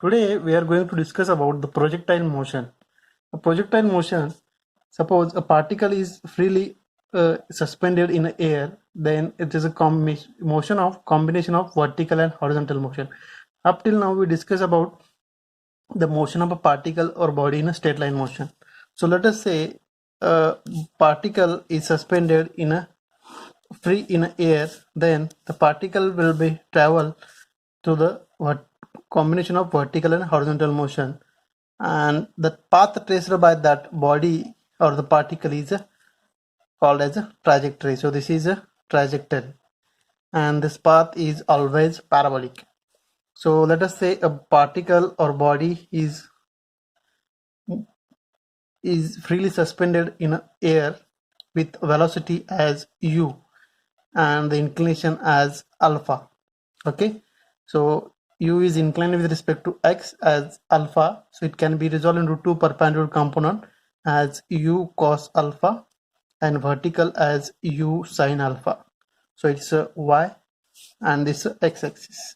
Today we are going to discuss about the projectile motion. A projectile motion, suppose a particle is freely suspended in air, then it is a combination of vertical and horizontal motion. Up till now we discuss about the motion of a particle or body in a straight line motion. So let us say a particle is suspended in a free in air, then the particle will be travel to the combination of vertical and horizontal motion, and the path traced by that body or the particle is called as a trajectory. So this is a trajectory, and this path is always parabolic. So let us say a particle or body is freely suspended in air with velocity as u and the inclination as alpha. Okay, so u is inclined with respect to x as alpha, so it can be resolved into two perpendicular component as u cos alpha and vertical as u sin alpha. So it's a y and this x-axis.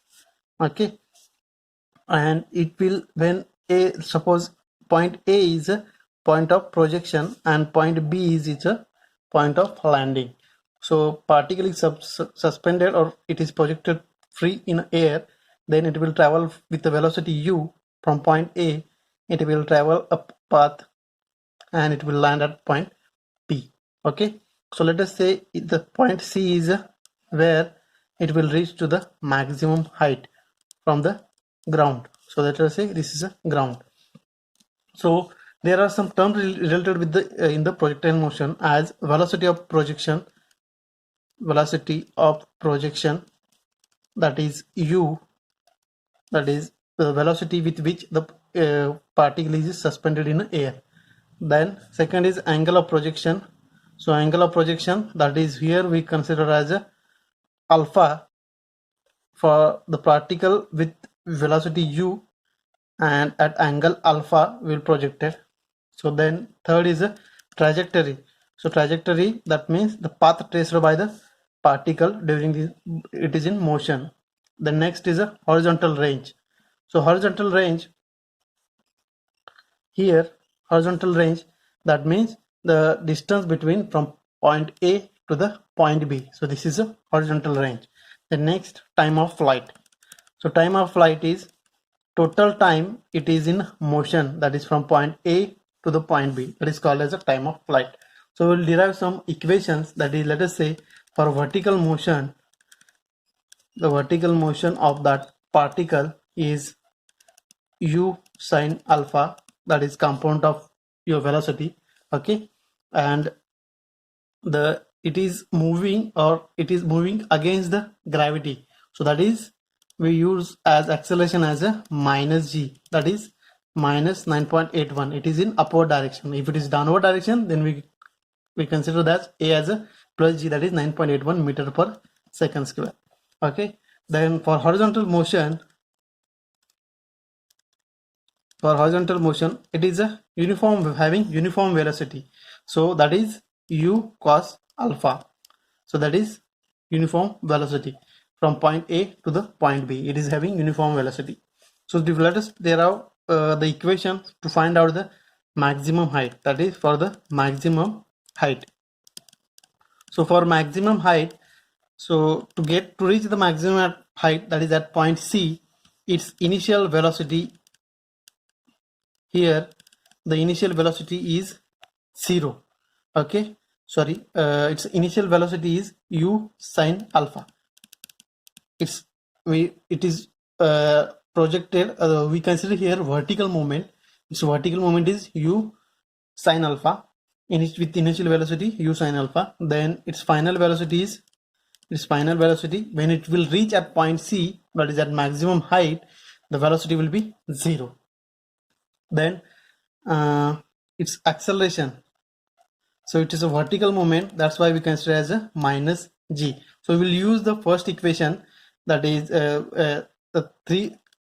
Okay, and it will, when a, suppose point a is a point of projection and point b is a point of landing. So particle is suspended or it is projected free in air, then it will travel with the velocity u from point A. It will travel a path and it will land at point P. Okay, so let us say the point C is where it will reach to the maximum height from the ground. So let us say this is a ground. So there are some terms related with the in the projectile motion as velocity of projection, that is u, that is the velocity with which the particle is suspended in air. Then second is angle of projection. So angle of projection, that is here we consider as a alpha for the particle with velocity u and at angle alpha will projected. So then third is a trajectory. So trajectory, that means the path traced by the particle during it is in motion. The next is a horizontal range. So horizontal range, here horizontal range, that means the distance between from point A to the point B. So this is a horizontal range. The next, time of flight. So time of flight is total time it is in motion, that is from point A to the point B, that is called as a time of flight. So we'll derive some equations, that is, let us say for vertical motion, the vertical motion of that particle is u sin alpha, that is component of your velocity. Okay, and it is moving against the gravity, so that is we use as acceleration as a minus g, that is minus 9.81. it is in upward direction. If it is downward direction, then we consider that a as a plus g, that is 9.81 meter per second square. Okay, then for horizontal motion, it is a having uniform velocity, so that is u cos alpha. So that is uniform velocity from point A to the point B, it is having uniform velocity. So let us derive the equation to find out the maximum height, that is for the maximum height. So for maximum height, so to reach the maximum height, that is at point C, its initial velocity, here the initial velocity is 0. Okay, sorry, its initial velocity is u sin alpha. It is projected, we consider here vertical movement. Its vertical movement is u sin alpha with initial velocity u sin alpha. Then its final velocity when it will reach at point C, that is at maximum height, the velocity will be 0. Then its acceleration, so it is a vertical moment, that's why we consider as a minus g. So we will use the first equation, that is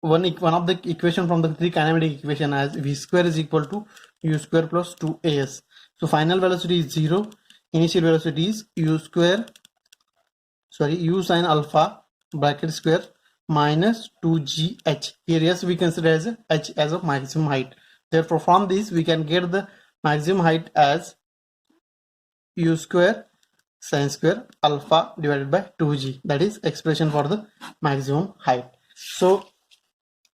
one of the equation from the three kinematic equation as v square is equal to u square plus 2as. So final velocity is 0, initial velocity is u sin alpha bracket square minus 2gh. Here yes we consider as h as a maximum height. Therefore from this we can get the maximum height as u square sin square alpha divided by 2g. That is expression for the maximum height. So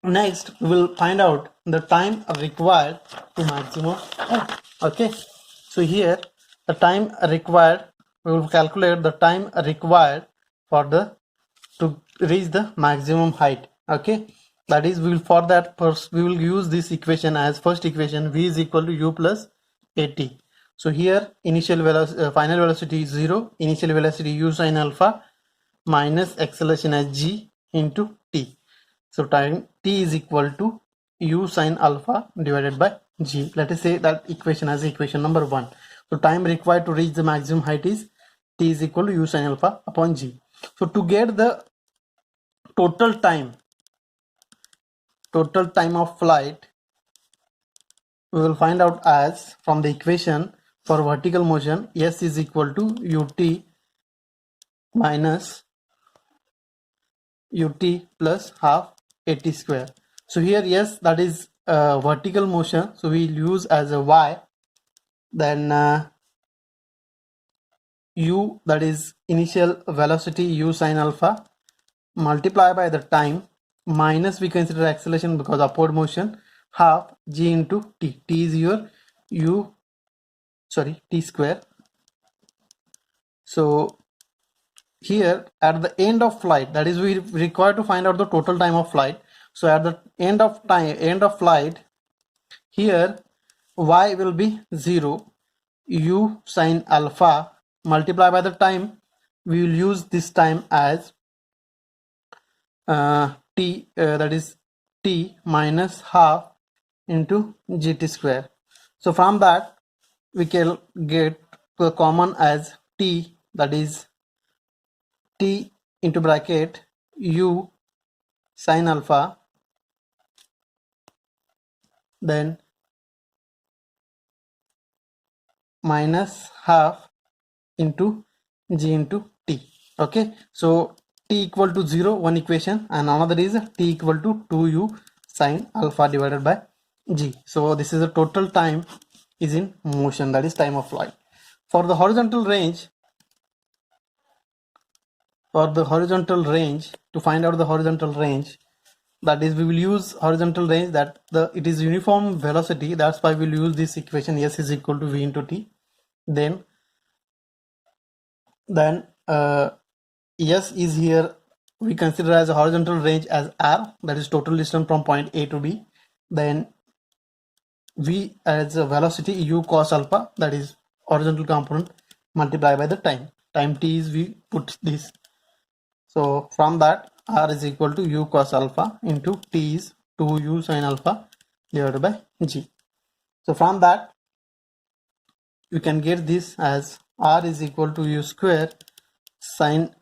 next we will find out the time required to maximum height. Okay, so here the time required, we will calculate the time required for the to reach the maximum height. Okay, that is we will, for that first we will use this equation as first equation, v is equal to u plus at. So here initial velocity, final velocity is 0, initial velocity u sin alpha minus acceleration as g into t. So time t is equal to u sin alpha divided by g. Let us say that equation as equation number 1. So time required to reach the maximum height is t is equal to u sin alpha upon g. So to get the total time of flight, we will find out as from the equation for vertical motion, s is equal to ut minus ut plus half at square. So here yes, that is vertical motion, so we will use as a y, then u, that is initial velocity u sin alpha, multiply by the time, minus we consider acceleration because upward motion, half g into t. T is your t square. So here at the end of flight, that is we require to find out the total time of flight. So at the end of flight, here y will be 0, u sin alpha multiply by the time, we will use this time as t, that is t minus half into gt square. So from that we can get the common as t, that is t into bracket u sin alpha, then minus half into g into t. Okay, so t equal to 0, one equation, and another is t equal to 2u sin alpha divided by g. So this is the total time is in motion, that is time of flight. For the horizontal range, to find out the horizontal range, that is we will use horizontal range, that it is uniform velocity, that's why we'll use this equation, s is equal to v into t. Then s is here we consider as a horizontal range as r, that is total distance from point A to B. Then v as a velocity u cos alpha, that is horizontal component, multiplied by the time t is we put this. So from that r is equal to u cos alpha into t is 2u sin alpha divided by g. So from that you can get this as r is equal to u square sin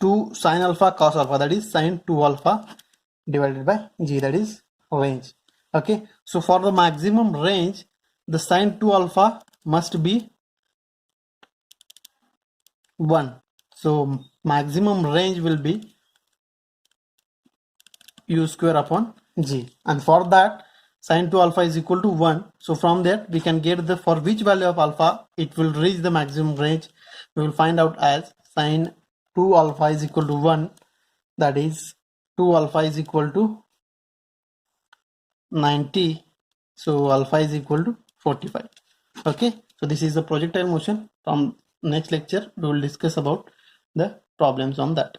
2 sin alpha cos alpha, that is sin 2 alpha divided by g, that is range. Okay, so for the maximum range, the sin 2 alpha must be 1. So maximum range will be u square upon g, and for that sin 2 alpha is equal to 1. So from there we can get the for which value of alpha it will reach the maximum range. We will find out as sin 2 alpha is equal to 1, that is 2 alpha is equal to 90, so alpha is equal to 45. Okay, so this is the projectile motion. From next lecture we will discuss about the problems on that.